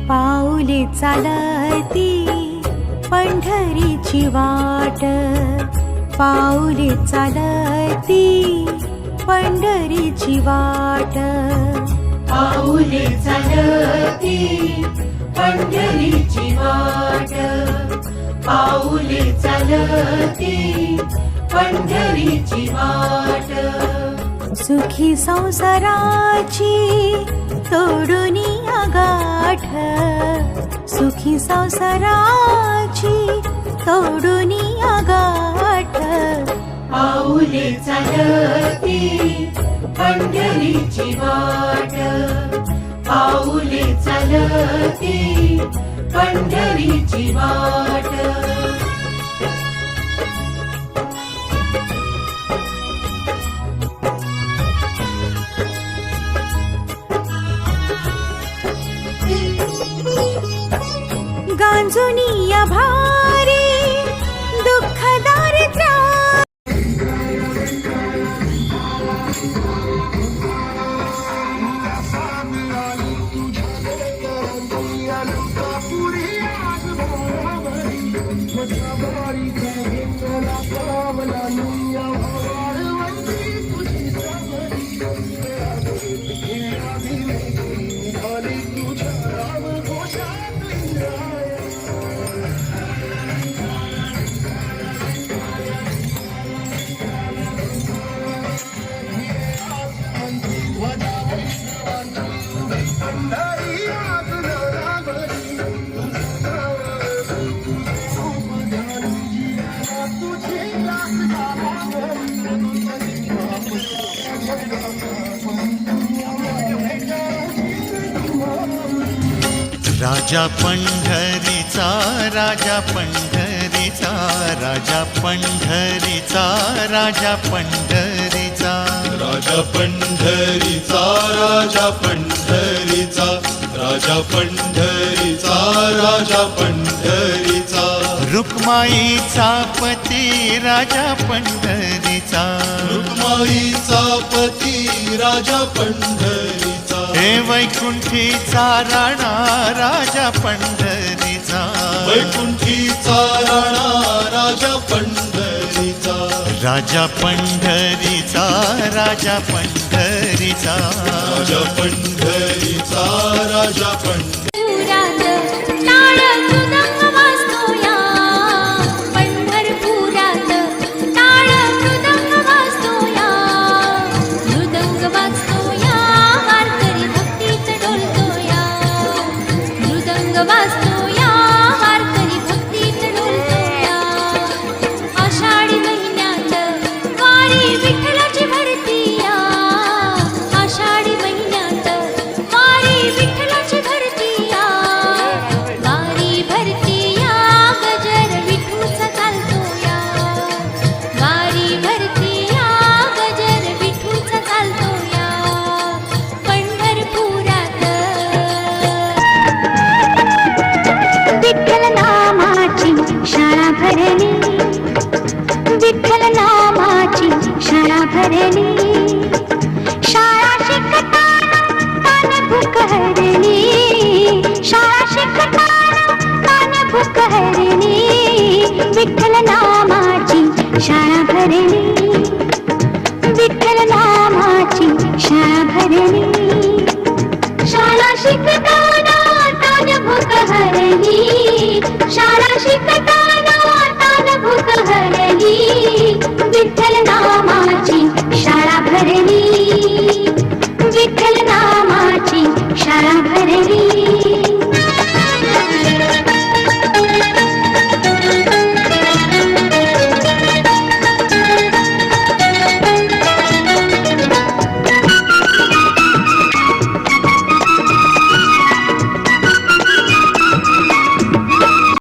पाऊले चालती पंढरीची वाट, पाऊले चालती पंढरीची वाट, पाऊले चालती पंढरीची वाट, पाऊले चालती पंढरीची वाट. सुखी संसाराची तोडूनी गाठ, सुखी संसाराची तोडूनी गाठ. पाऊले चालती पंढरीची वाट, पाऊले चालती पंढरीची वाट. गांजुनिया भारी दुःख दारिद्र्य, राजा पंढरीचा, राजा पंढरीचा, राजा पंढरीचा, राजा पंढरीचा, राजा पंढरीचा, राजा पंढरीचा, राजा पंढरीचा, राजा पंढरीचा. रुक्माईचा पती राजा पंढरीचा, रुक्माईचा पती राजा पंढरीचा. हे वैकुंठीचा राणा राजा पंढरीचा, वैकुंठीचा राणा राजा पंढरीचा. राजा पंढरीचा, राजा पंढरीचा, राजा पंढरीचा, राजा पंढरीचा. वाजतो